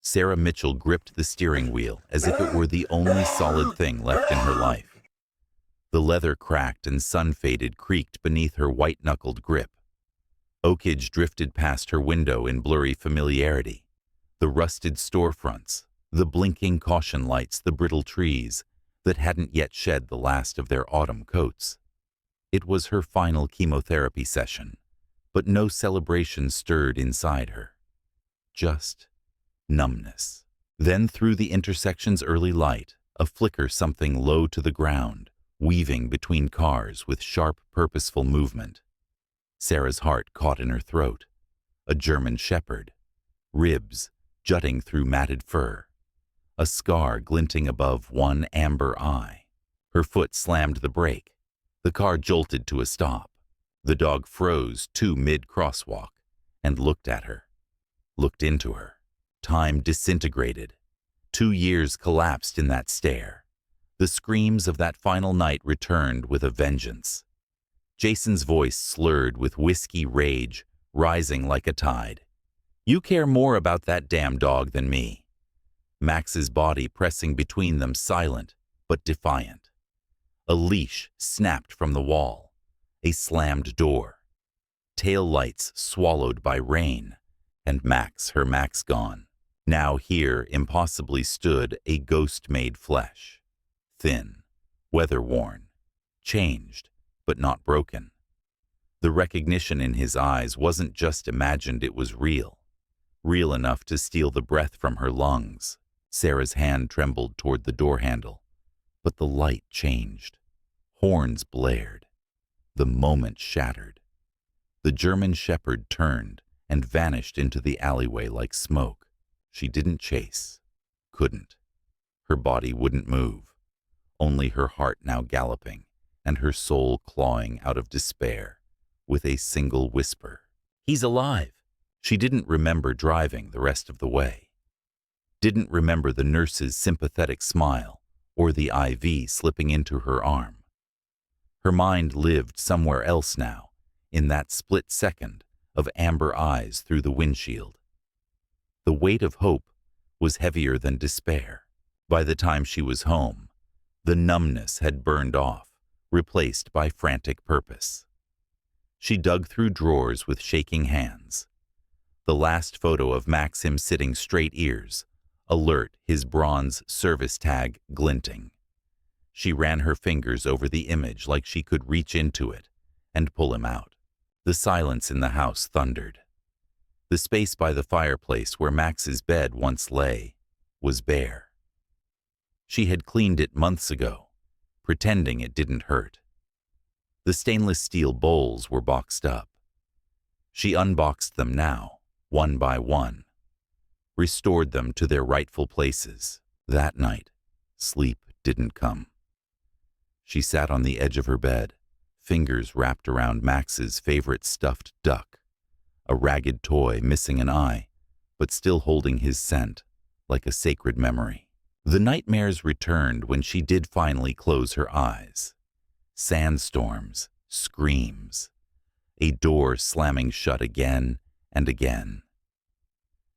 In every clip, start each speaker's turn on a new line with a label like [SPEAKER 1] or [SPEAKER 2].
[SPEAKER 1] Sarah Mitchell gripped the steering wheel as if it were the only solid thing left in her life. The leather cracked and sun-faded creaked beneath her white-knuckled grip. Oakage drifted past her window in blurry familiarity. The rusted storefronts, the blinking caution lights, the brittle trees that hadn't yet shed the last of their autumn coats. It was her final chemotherapy session, but no celebration stirred inside her. Just numbness. Then through the intersection's early light, a flicker, something low to the ground, weaving between cars with sharp, purposeful movement. Sarah's heart caught in her throat. A German shepherd, ribs jutting through matted fur, a scar glinting above one amber eye. Her foot slammed the brake. The car jolted to a stop. The dog froze mid-crosswalk and looked at her, looked into her. Time disintegrated. 2 years collapsed in that stare. The screams of that final night returned with a vengeance. Jason's voice slurred with whiskey rage, rising like a tide. "You care more about that damn dog than me." Max's body pressing between them, silent but defiant. A leash snapped from the wall. A slammed door. Tail lights swallowed by rain. And her Max gone. Now here impossibly stood a ghost made flesh. Thin, weather-worn, changed, but not broken. The recognition in his eyes wasn't just imagined, it was real. Real enough to steal the breath from her lungs. Sarah's hand trembled toward the door handle, but the light changed. Horns blared. The moment shattered. The German shepherd turned and vanished into the alleyway like smoke. She didn't chase. Couldn't. Her body wouldn't move. Only her heart now galloping, and her soul clawing out of despair, with a single whisper. "He's alive!" She didn't remember driving the rest of the way. Didn't remember the nurse's sympathetic smile, or the IV slipping into her arm. Her mind lived somewhere else now, in that split second of amber eyes through the windshield. The weight of hope was heavier than despair. By the time she was home, the numbness had burned off, replaced by frantic purpose. She dug through drawers with shaking hands. The last photo of Max, him sitting straight, ears alert, his bronze service tag glinting. She ran her fingers over the image like she could reach into it and pull him out. The silence in the house thundered. The space by the fireplace where Max's bed once lay was bare. She had cleaned it months ago, pretending it didn't hurt. The stainless steel bowls were boxed up. She unboxed them now, one by one, restored them to their rightful places. That night, sleep didn't come. She sat on the edge of her bed, fingers wrapped around Max's favorite stuffed duck, a ragged toy missing an eye, but still holding his scent like a sacred memory. The nightmares returned when she did finally close her eyes. Sandstorms, screams, a door slamming shut again and again.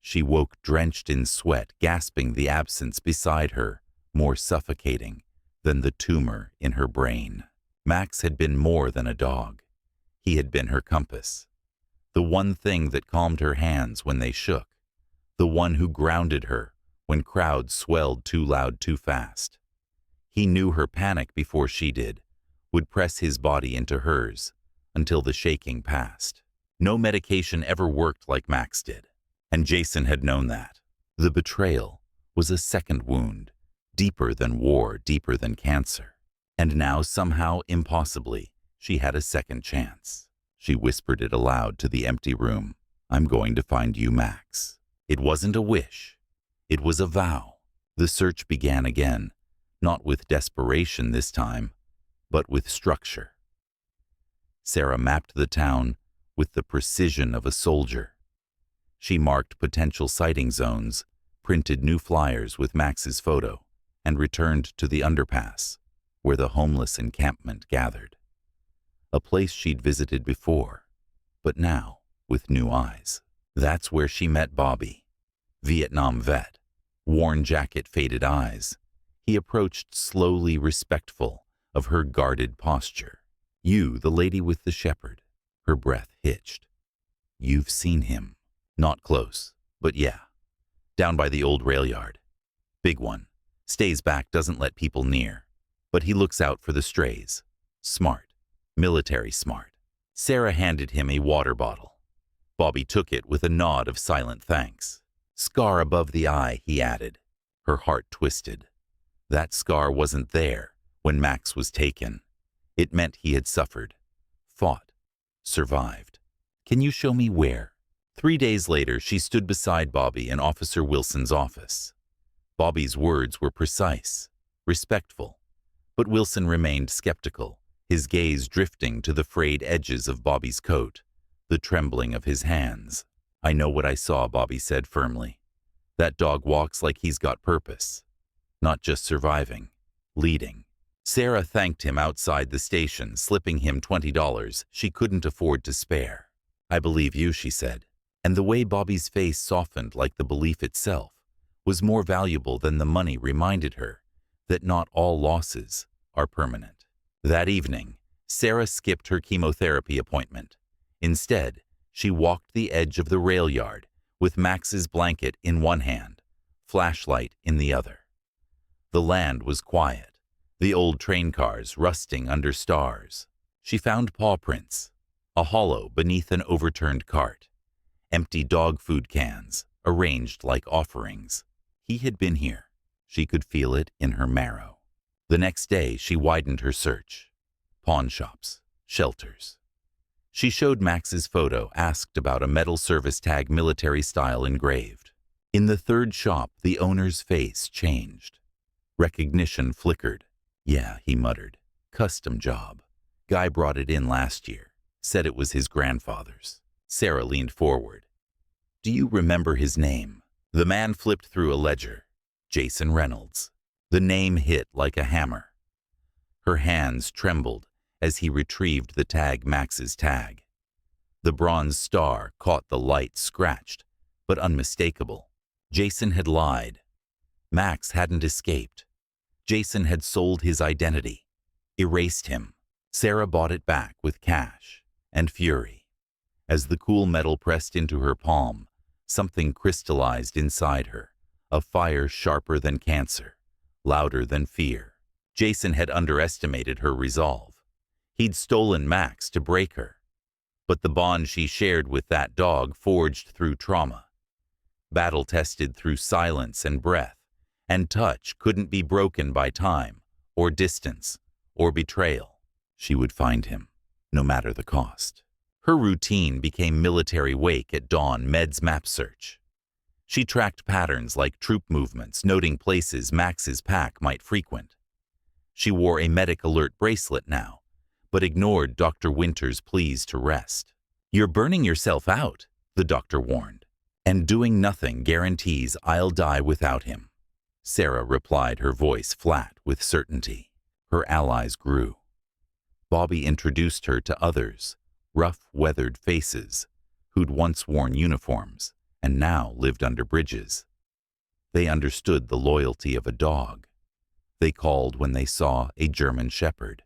[SPEAKER 1] She woke drenched in sweat, gasping, the absence beside her more suffocating than the tumor in her brain. Max had been more than a dog. He had been her compass. The one thing that calmed her hands when they shook. The one who grounded her when crowds swelled too loud too fast. He knew her panic before she did, would press his body into hers until the shaking passed. No medication ever worked like Max did, and Jason had known that. The betrayal was a second wound, deeper than war, deeper than cancer. And now, somehow, impossibly, she had a second chance. She whispered it aloud to the empty room. "I'm going to find you, Max." It wasn't a wish. It was a vow. The search began again, not with desperation this time, but with structure. Sarah mapped the town with the precision of a soldier. She marked potential sighting zones, printed new flyers with Max's photo, and returned to the underpass, where the homeless encampment gathered. A place she'd visited before, but now with new eyes. That's where she met Bobby. Vietnam vet, worn jacket, faded eyes. He approached slowly, respectful of her guarded posture. "You, the lady with the shepherd." Her breath hitched. "You've seen him." "Not close, but yeah. Down by the old rail yard. Big one. Stays back, doesn't let people near. But he looks out for the strays. Smart. Military smart." Sarah handed him a water bottle. Bobby took it with a nod of silent thanks. "Scar above the eye," he added. Her heart twisted. That scar wasn't there when Max was taken. It meant he had suffered, fought, survived. "Can you show me where?" 3 days later, she stood beside Bobby in Officer Wilson's office. Bobby's words were precise, respectful, but Wilson remained skeptical, his gaze drifting to the frayed edges of Bobby's coat, the trembling of his hands. "I know what I saw," Bobby said firmly. "That dog walks like he's got purpose. Not just surviving, leading." Sarah thanked him outside the station, slipping him $20 she couldn't afford to spare. "I believe you," she said, and the way Bobby's face softened, like the belief itself, was more valuable than the money, reminded her that not all losses are permanent. That evening, Sarah skipped her chemotherapy appointment. Instead, she walked the edge of the rail yard with Max's blanket in one hand, flashlight in the other. The land was quiet, the old train cars rusting under stars. She found paw prints, a hollow beneath an overturned cart, empty dog food cans arranged like offerings. He had been here. She could feel it in her marrow. The next day, she widened her search. Pawn shops, shelters. She showed Max's photo, asked about a metal service tag, military style engraved. In the third shop, the owner's face changed. Recognition flickered. "Yeah," he muttered. "Custom job. Guy brought it in last year. Said it was his grandfather's." Sarah leaned forward. "Do you remember his name?" The man flipped through a ledger. Jason Reynolds. The name hit like a hammer. Her hands trembled as he retrieved the tag, Max's tag. The bronze star caught the light, scratched, but unmistakable. Jason had lied. Max hadn't escaped. Jason had sold his identity, erased him. Sarah bought it back with cash and fury. As the cool metal pressed into her palm, something crystallized inside her, a fire sharper than cancer, louder than fear. Jason had underestimated her resolve. He'd stolen Max to break her. But the bond she shared with that dog, forged through trauma, battle-tested through silence and breath and touch, couldn't be broken by time or distance or betrayal. She would find him, no matter the cost. Her routine became military wake at dawn, meds map search. She tracked patterns like troop movements, noting places Max's pack might frequent. She wore a medic alert bracelet now, but ignored Dr. Winter's pleas to rest. "You're burning yourself out," the doctor warned, "and doing nothing guarantees I'll die without him." Sarah replied, her voice flat with certainty. Her allies grew. Bobby introduced her to others, rough, weathered faces, who'd once worn uniforms and now lived under bridges. They understood the loyalty of a dog. They called when they saw a German shepherd.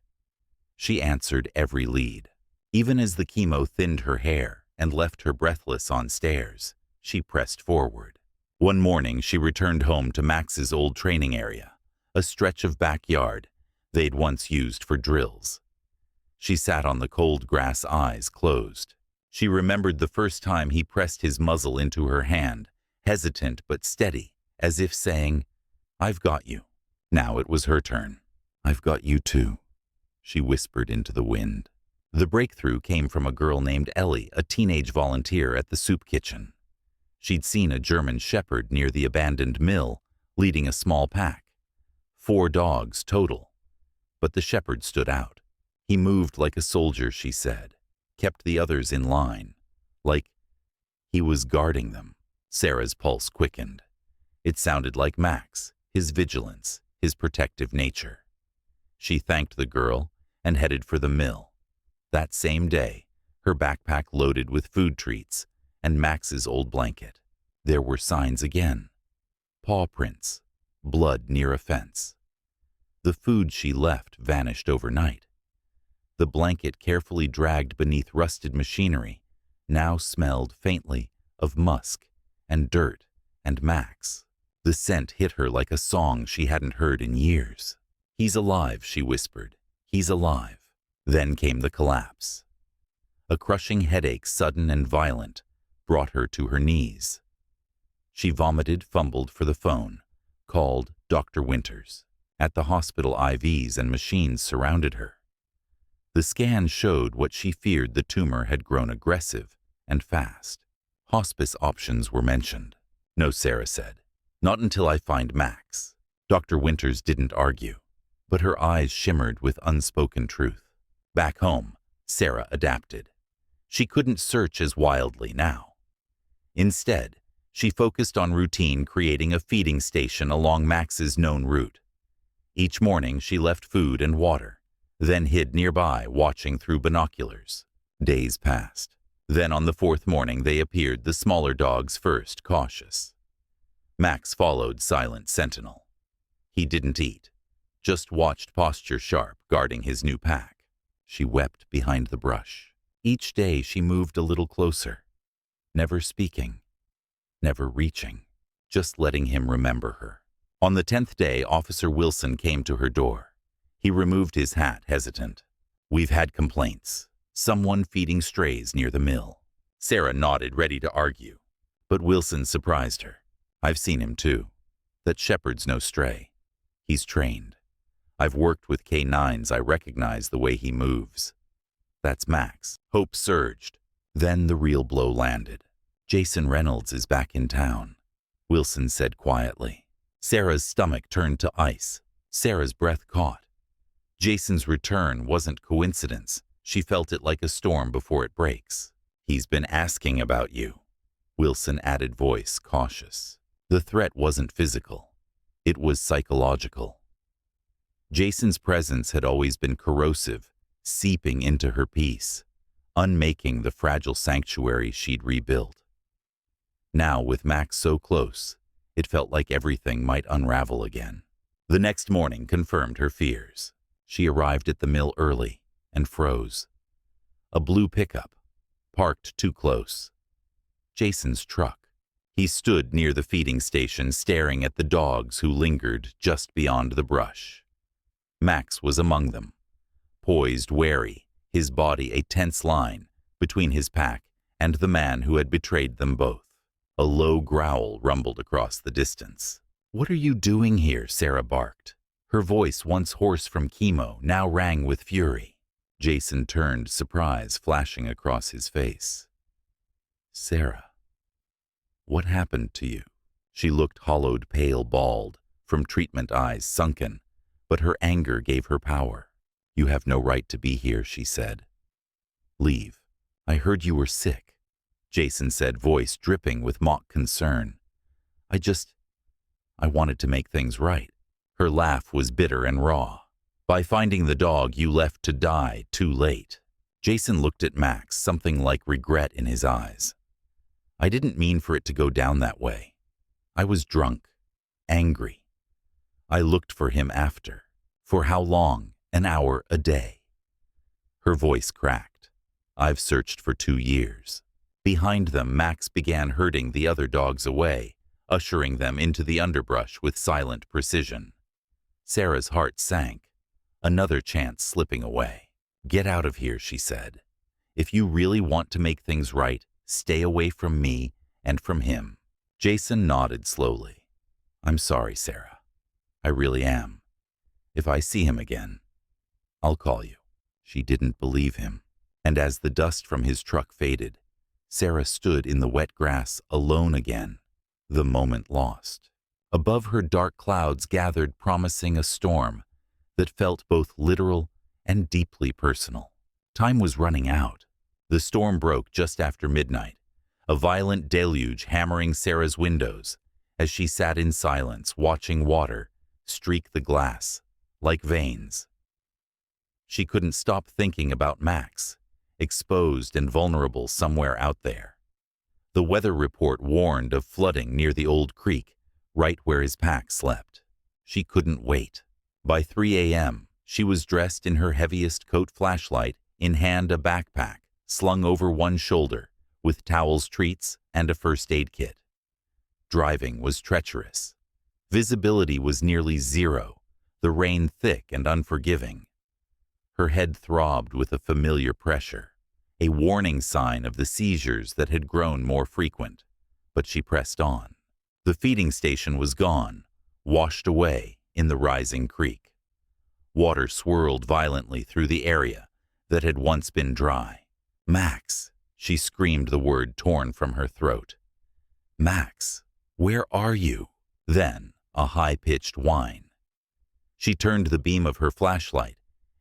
[SPEAKER 1] She answered every lead. Even as the chemo thinned her hair and left her breathless on stairs, she pressed forward. One morning, she returned home to Max's old training area, a stretch of backyard they'd once used for drills. She sat on the cold grass, eyes closed. She remembered the first time he pressed his muzzle into her hand, hesitant but steady, as if saying, "I've got you." Now it was her turn. "I've got you too," she whispered into the wind. The breakthrough came from a girl named Ellie, a teenage volunteer at the soup kitchen. She'd seen a German shepherd near the abandoned mill, leading a small pack. 4 dogs total. But the shepherd stood out. He moved like a soldier, she said, kept the others in line, like he was guarding them. Sarah's pulse quickened. It sounded like Max, his vigilance, his protective nature. She thanked the girl and headed for the mill. That same day, her backpack loaded with food treats and Max's old blanket. There were signs again. Paw prints, blood near a fence. The food she left vanished overnight. The blanket carefully dragged beneath rusted machinery now smelled faintly of musk and dirt and Max. The scent hit her like a song she hadn't heard in years. "He's alive," she whispered. "He's alive." Then came the collapse. A crushing headache, sudden and violent, brought her to her knees. She vomited, fumbled for the phone, called Dr. Winters. At the hospital, IVs and machines surrounded her. The scan showed what she feared: the tumor had grown aggressive and fast. Hospice options were mentioned. "No," Sarah said. "Not until I find Max." Dr. Winters didn't argue, but her eyes shimmered with unspoken truth. Back home, Sarah adapted. She couldn't search as wildly now. Instead, she focused on routine, creating a feeding station along Max's known route. Each morning she left food and water, then hid nearby, watching through binoculars. Days passed. Then on the fourth morning they appeared, the smaller dogs first, cautious. Max followed, silent sentinel. He didn't eat, just watched, posture sharp, guarding his new pack. She wept behind the brush. Each day she moved a little closer, never speaking, never reaching, just letting him remember her. On the 10th day, Officer Wilson came to her door. He removed his hat, hesitant. "We've had complaints. Someone feeding strays near the mill." Sarah nodded, ready to argue. But Wilson surprised her. "I've seen him too. That shepherd's no stray. He's trained. I've worked with K9s. I recognize the way he moves. That's Max." Hope surged. Then the real blow landed. "Jason Reynolds is back in town," Wilson said quietly. Sarah's stomach turned to ice. Sarah's breath caught. Jason's return wasn't coincidence. She felt it like a storm before it breaks. "He's been asking about you," Wilson added, voice cautious. The threat wasn't physical. It was psychological. Jason's presence had always been corrosive, seeping into her peace, unmaking the fragile sanctuary she'd rebuilt. Now, with Max so close, it felt like everything might unravel again. The next morning confirmed her fears. She arrived at the mill early and froze. A blue pickup, parked too close. Jason's truck. He stood near the feeding station, staring at the dogs who lingered just beyond the brush. Max was among them, poised, wary, his body a tense line between his pack and the man who had betrayed them both. A low growl rumbled across the distance. "What are you doing here?" Sarah barked. Her voice, once hoarse from chemo, now rang with fury. Jason turned, surprise flashing across his face. "Sarah, what happened to you?" She looked hollowed, pale, bald, from treatment eyes sunken, but her anger gave her power. "You have no right to be here," she said. "Leave. I heard you were sick," Jason said, voice dripping with mock concern. I wanted to make things right." Her laugh was bitter and raw. "By finding the dog, you left to die too late." Jason looked at Max, something like regret in his eyes. "I didn't mean for it to go down that way. I was drunk, angry. I looked for him after. For how long? An hour a day." Her voice cracked. "I've searched for 2 years." Behind them, Max began herding the other dogs away, ushering them into the underbrush with silent precision. Sarah's heart sank. Another chance slipping away. "Get out of here," she said. "If you really want to make things right, stay away from me and from him." Jason nodded slowly. "I'm sorry, Sarah. I really am. If I see him again, I'll call you." She didn't believe him, and as the dust from his truck faded, Sarah stood in the wet grass alone again, the moment lost. Above her, dark clouds gathered, promising a storm that felt both literal and deeply personal. Time was running out. The storm broke just after midnight, a violent deluge hammering Sarah's windows as she sat in silence, watching water streak the glass like veins. She couldn't stop thinking about Max, exposed and vulnerable somewhere out there. The weather report warned of flooding near the old creek, right where his pack slept. She couldn't wait. By 3 a.m., she was dressed in her heaviest coat, flashlight in hand, a backpack slung over one shoulder, with towels, treats, and a first aid kit. Driving was treacherous. Visibility was nearly zero, the rain thick and unforgiving. Her head throbbed with a familiar pressure, a warning sign of the seizures that had grown more frequent, but she pressed on. The feeding station was gone, washed away in the rising creek. Water swirled violently through the area that had once been dry. "Max," she screamed, the word torn from her throat. "Max, where are you?" Then a high-pitched whine. She turned the beam of her flashlight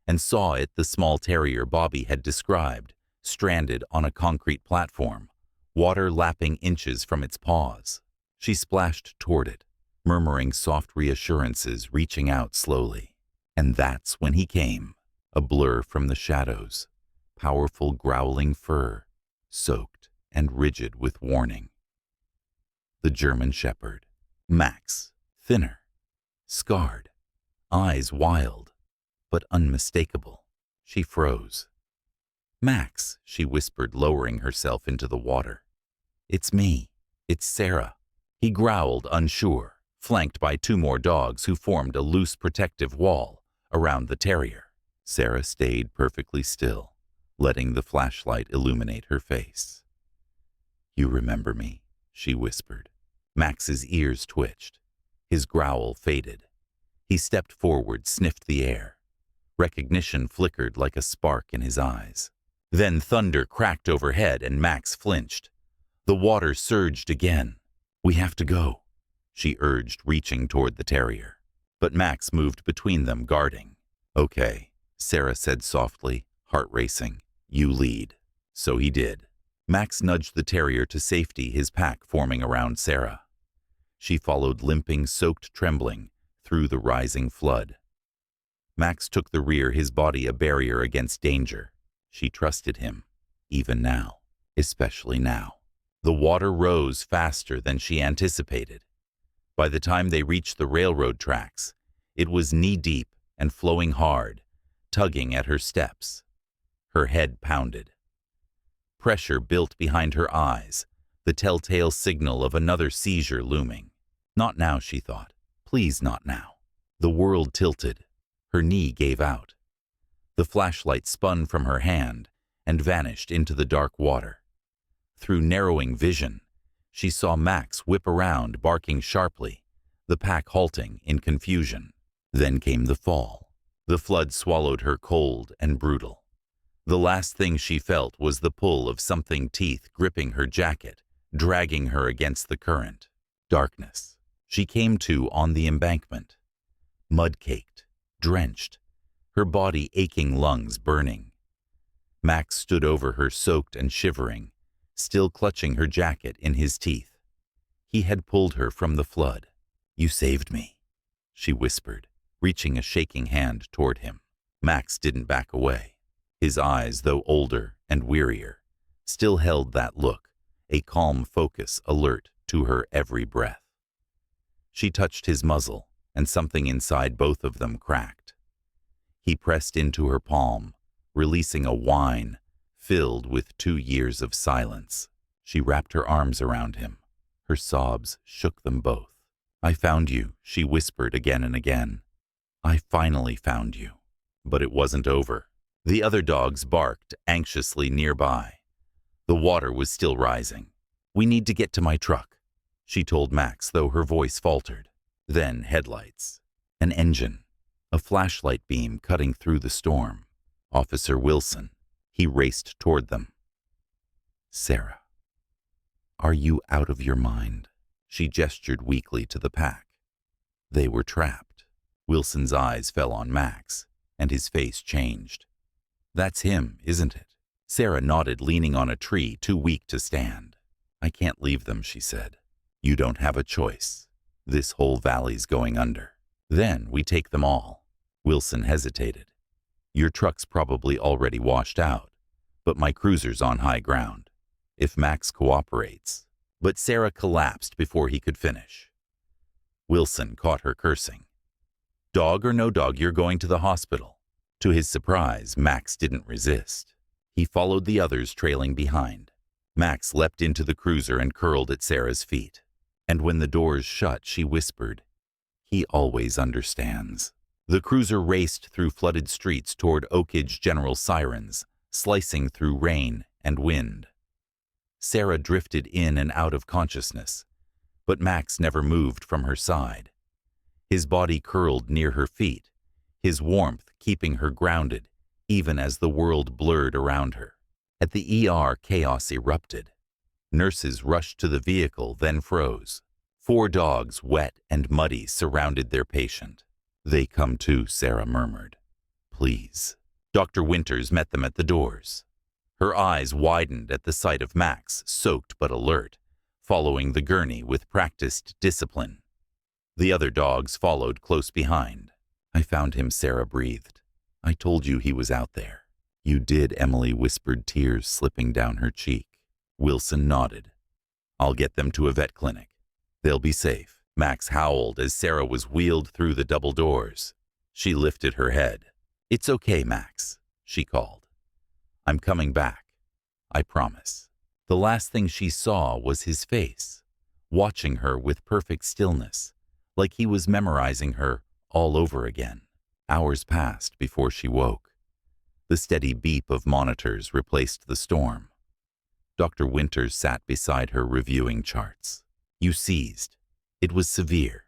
[SPEAKER 1] and saw it, the small terrier Bobby had described, stranded on a concrete platform, water lapping inches from its paws. She splashed toward it, murmuring soft reassurances, reaching out slowly. And that's when he came, a blur from the shadows, powerful growling fur, soaked and rigid with warning. The German Shepherd. Max, thinner, scarred, eyes wild, but unmistakable. She froze. "Max," she whispered, lowering herself into the water. "It's me. It's Sarah." He growled, unsure, flanked by 2 more dogs who formed a loose protective wall around the terrier. Sarah stayed perfectly still, letting the flashlight illuminate her face. "You remember me?" she whispered. Max's ears twitched. His growl faded. He stepped forward, sniffed the air. Recognition flickered like a spark in his eyes. Then thunder cracked overhead and Max flinched. The water surged again. "We have to go," she urged, reaching toward the terrier. But Max moved between them, guarding. "Okay," Sarah said softly, heart racing. "You lead." So he did. Max nudged the terrier to safety, his pack forming around Sarah. She followed, limping, soaked, trembling, through the rising flood. Max took the rear, his body a barrier against danger. She trusted him, even now, especially now. The water rose faster than she anticipated. By the time they reached the railroad tracks, it was knee-deep and flowing hard, tugging at her steps. Her head pounded. Pressure built behind her eyes, the telltale signal of another seizure looming. Not now, she thought. Please, not now. The world tilted. Her knee gave out. The flashlight spun from her hand and vanished into the dark water. Through narrowing vision, she saw Max whip around, barking sharply, the pack halting in confusion. Then came the fall. The flood swallowed her cold and brutal. The last thing she felt was the pull of something, teeth gripping her jacket, dragging her against the current. Darkness. She came to on the embankment. Mud-caked, drenched, her body aching, lungs burning. Max stood over her, soaked and shivering, still clutching her jacket in his teeth. He had pulled her from the flood. "You saved me," she whispered, reaching a shaking hand toward him. Max didn't back away. His eyes, though older and wearier, still held that look, a calm focus alert to her every breath. She touched his muzzle, and something inside both of them cracked. He pressed into her palm, releasing a whine filled with 2 years of silence. She wrapped her arms around him. Her sobs shook them both. "I found you," she whispered again and again. "I finally found you." But it wasn't over. The other dogs barked anxiously nearby. The water was still rising. "We need to get to my truck," she told Max, though her voice faltered. Then headlights. An engine. A flashlight beam cutting through the storm. Officer Wilson. He raced toward them. "Sarah, are you out of your mind?" She gestured weakly to the pack. They were trapped. Wilson's eyes fell on Max, and his face changed. "That's him, isn't it?" Sarah nodded, leaning on a tree, too weak to stand. "I can't leave them," she said. "You don't have a choice. This whole valley's going under. Then we take them all." Wilson hesitated. "Your truck's probably already washed out, but my cruiser's on high ground. If Max cooperates..." but Sarah collapsed before he could finish. Wilson caught her cursing. Dog or no dog, you're going to the hospital. To his surprise, Max didn't resist. He followed the others trailing behind. Max leapt into the cruiser and curled at Sarah's feet. And when the doors shut, she whispered, "He always understands." The cruiser raced through flooded streets toward Oakage General sirens, slicing through rain and wind. Sarah drifted in and out of consciousness, but Max never moved from her side. His body curled near her feet, his warmth keeping her grounded, even as the world blurred around her. At the ER, chaos erupted. Nurses rushed to the vehicle, then froze. 4 dogs, wet and muddy, surrounded their patient. "They come too," Sarah murmured. "Please." Dr. Winters met them at the doors. Her eyes widened at the sight of Max, soaked but alert, following the gurney with practiced discipline. The other dogs followed close behind. "I found him," Sarah breathed. "I told you he was out there." "You did," Emily whispered, tears slipping down her cheek. Wilson nodded. "I'll get them to a vet clinic. They'll be safe." Max howled as Sarah was wheeled through the double doors. She lifted her head. "It's okay, Max," she called. "I'm coming back. I promise." The last thing she saw was his face, watching her with perfect stillness, like he was memorizing her all over again. Hours passed before she woke. The steady beep of monitors replaced the storm. Dr. Winters sat beside her reviewing charts. "You seized. It was severe.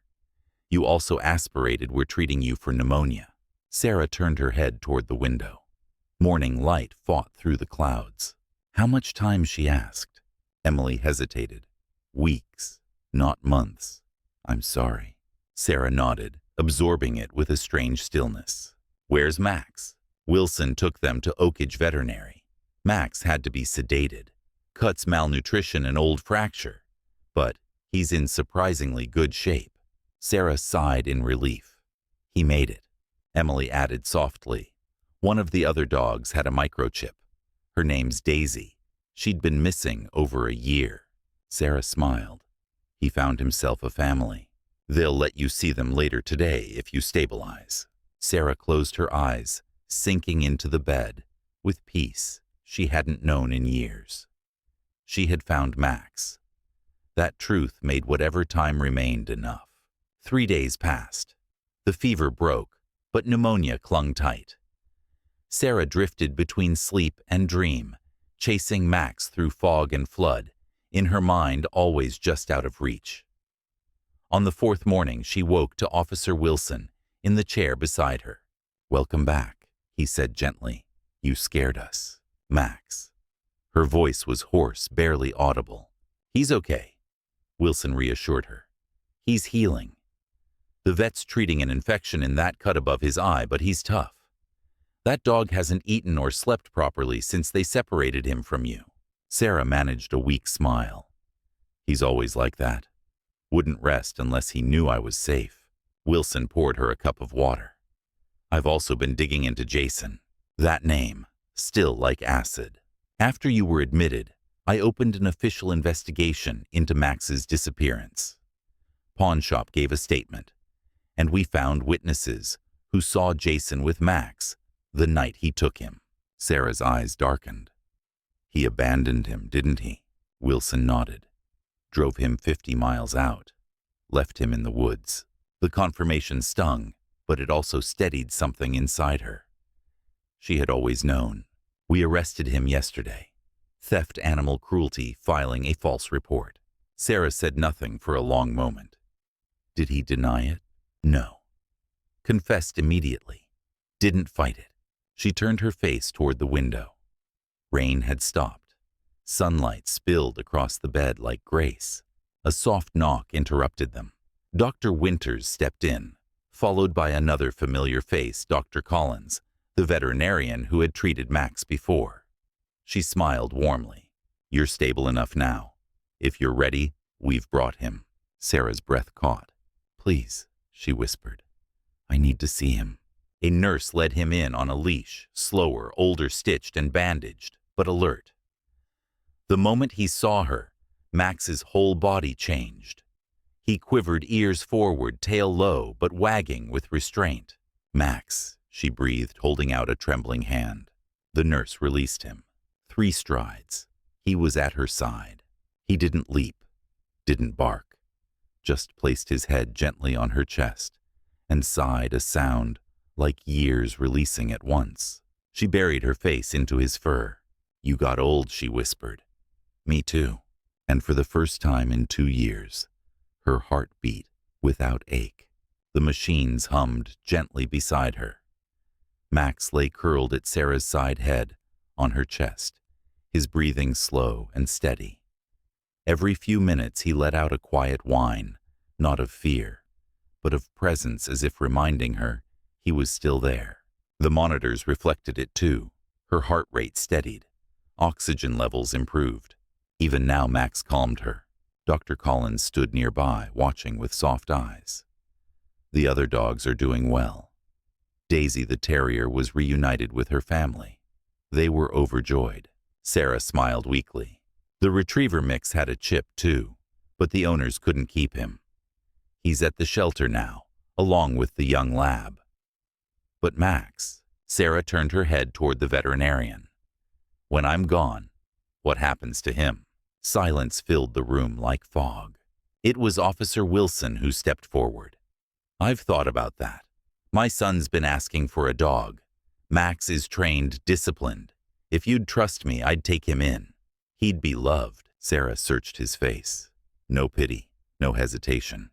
[SPEAKER 1] You also aspirated. We're treating you for pneumonia." Sarah turned her head toward the window. Morning light fought through the clouds. "How much time?" she asked. Emily hesitated. "Weeks, not months." "I'm sorry." Sarah nodded, absorbing it with a strange stillness. "Where's Max?" Wilson took them to Oakage Veterinary. Max had to be sedated. Cuts, malnutrition, and old fracture. But he's in surprisingly good shape. Sarah sighed in relief. "He made it." Emily added softly. "One of the other dogs had a microchip. Her name's Daisy. She'd been missing over a year." Sarah smiled. "He found himself a family. They'll let you see them later today if you stabilize." Sarah closed her eyes, sinking into the bed, with peace she hadn't known in years. She had found Max. That truth made whatever time remained enough. 3 days passed. The fever broke, but pneumonia clung tight. Sarah drifted between sleep and dream, chasing Max through fog and flood, in her mind always just out of reach. On the 4th morning, she woke to Officer Wilson in the chair beside her. "Welcome back," he said gently. "You scared us." "Max." Her voice was hoarse, barely audible. "He's okay," Wilson reassured her. "He's healing. The vet's treating an infection in that cut above his eye, but he's tough. That dog hasn't eaten or slept properly since they separated him from you." Sarah managed a weak smile. "He's always like that. Wouldn't rest unless he knew I was safe." Wilson poured her a cup of water. "I've also been digging into Jason. That name, still like acid. After you were admitted, I opened an official investigation into Max's disappearance. Pawn shop gave a statement, and we found witnesses who saw Jason with Max the night he took him." Sarah's eyes darkened. "He abandoned him, didn't he?" Wilson nodded. "Drove him 50 miles out. Left him in the woods." The confirmation stung, but it also steadied something inside her. She had always known. "We arrested him yesterday. Theft, animal cruelty, filing a false report." Sarah said nothing for a long moment. "Did he deny it?" "No." "Confessed immediately. Didn't fight it." She turned her face toward the window. Rain had stopped. Sunlight spilled across the bed like grace. A soft knock interrupted them. Dr. Winters stepped in, followed by another familiar face, Dr. Collins, the veterinarian who had treated Max before. She smiled warmly. "You're stable enough now. If you're ready, we've brought him." Sarah's breath caught. "Please," she whispered. "I need to see him." A nurse led him in on a leash, slower, older, stitched and bandaged, but alert. The moment he saw her, Max's whole body changed. He quivered, ears forward, tail low, but wagging with restraint. "Max," she breathed, holding out a trembling hand. The nurse released him. 3 strides. He was at her side. He didn't leap, didn't bark, just placed his head gently on her chest and sighed, a sound like years releasing at once. She buried her face into his fur. "You got old," she whispered. "Me too." And for the first time in 2 years, her heart beat without ache. The machines hummed gently beside her. Max lay curled at Sarah's side, head on her chest, his breathing slow and steady. Every few minutes he let out a quiet whine, not of fear, but of presence, as if reminding her he was still there. The monitors reflected it too. Her heart rate steadied. Oxygen levels improved. Even now Max calmed her. Dr. Collins stood nearby, watching with soft eyes. "The other dogs are doing well." Daisy the terrier was reunited with her family. They were overjoyed. Sarah smiled weakly. The retriever mix had a chip too, but the owners couldn't keep him. He's at the shelter now, along with the young lab. "But Max," Sarah turned her head toward the veterinarian. "When I'm gone, what happens to him?" Silence filled the room like fog. It was Officer Wilson who stepped forward. "I've thought about that. My son's been asking for a dog. Max is trained, disciplined. If you'd trust me, I'd take him in. He'd be loved." Sarah searched his face. No pity, no hesitation,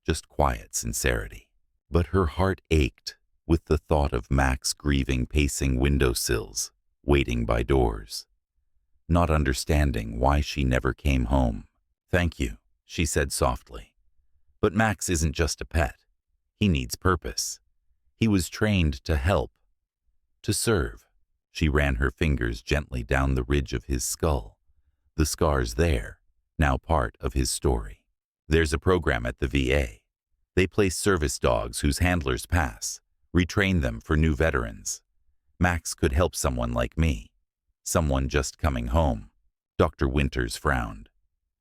[SPEAKER 1] just quiet sincerity. But her heart ached with the thought of Max grieving, pacing windowsills, waiting by doors, not understanding why she never came home. "Thank you," she said softly. "But Max isn't just a pet. He needs purpose. He was trained to help, to serve." She ran her fingers gently down the ridge of his skull. The scars there, now part of his story. "There's a program at the VA. They place service dogs whose handlers pass, retrain them for new veterans. Max could help someone like me, someone just coming home." Dr. Winters frowned.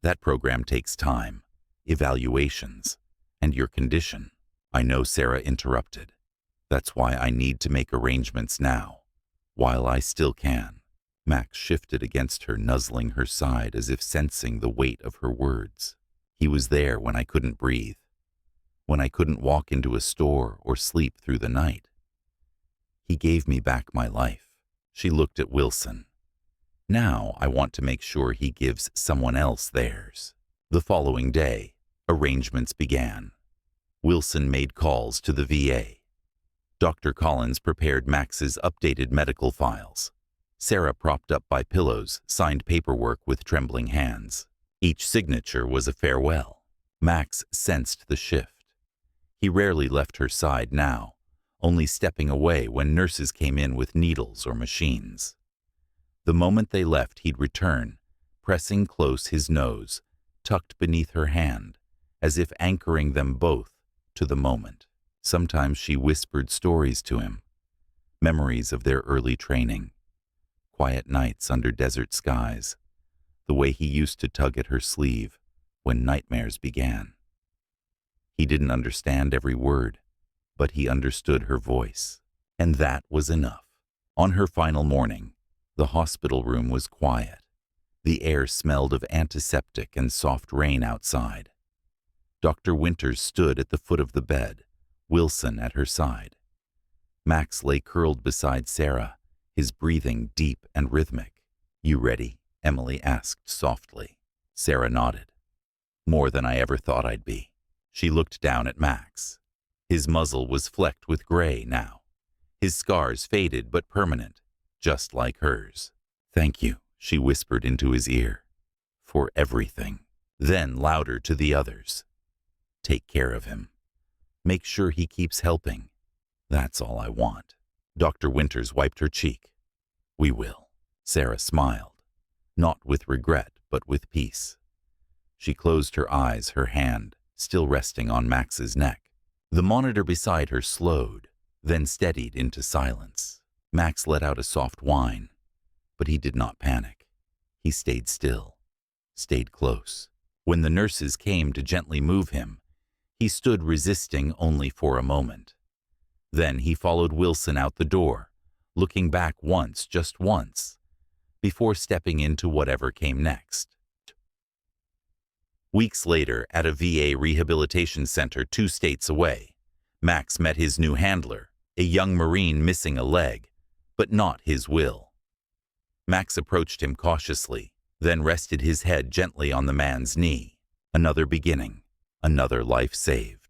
[SPEAKER 1] "That program takes time, evaluations, and your condition." "I know," Sarah interrupted. "That's why I need to make arrangements now, while I still can." Max shifted against her, nuzzling her side as if sensing the weight of her words. "He was there when I couldn't breathe, when I couldn't walk into a store or sleep through the night. He gave me back my life." She looked at Wilson. "Now I want to make sure he gives someone else theirs." The following day, arrangements began. Wilson made calls to the VA. Dr. Collins prepared Max's updated medical files. Sarah, propped up by pillows, signed paperwork with trembling hands. Each signature was a farewell. Max sensed the shift. He rarely left her side now, only stepping away when nurses came in with needles or machines. The moment they left, he'd return, pressing close, his nose tucked beneath her hand, as if anchoring them both to the moment. Sometimes she whispered stories to him, memories of their early training, quiet nights under desert skies, the way he used to tug at her sleeve when nightmares began. He didn't understand every word, but he understood her voice, and that was enough. On her final morning, the hospital room was quiet. The air smelled of antiseptic and soft rain outside. Dr. Winters stood at the foot of the bed, Wilson at her side. Max lay curled beside Sarah, his breathing deep and rhythmic. "You ready?" Emily asked softly. Sarah nodded. "More than I ever thought I'd be." She looked down at Max. His muzzle was flecked with gray now. His scars faded but permanent, just like hers. "Thank you," she whispered into his ear, "for everything." Then louder to the others, "Take care of him. Make sure he keeps helping. That's all I want." Dr. Winters wiped her cheek. "We will." Sarah smiled, not with regret, but with peace. She closed her eyes, her hand still resting on Max's neck. The monitor beside her slowed, then steadied into silence. Max let out a soft whine, but he did not panic. He stayed still. stayed close. When the nurses came to gently move him, he stood resisting only for a moment. Then he followed Wilson out the door, looking back once, just once, before stepping into whatever came next. Weeks later, at a VA rehabilitation center 2 states away, Max met his new handler, a young Marine missing a leg, but not his will. Max approached him cautiously, then rested his head gently on the man's knee. Another beginning, another life saved.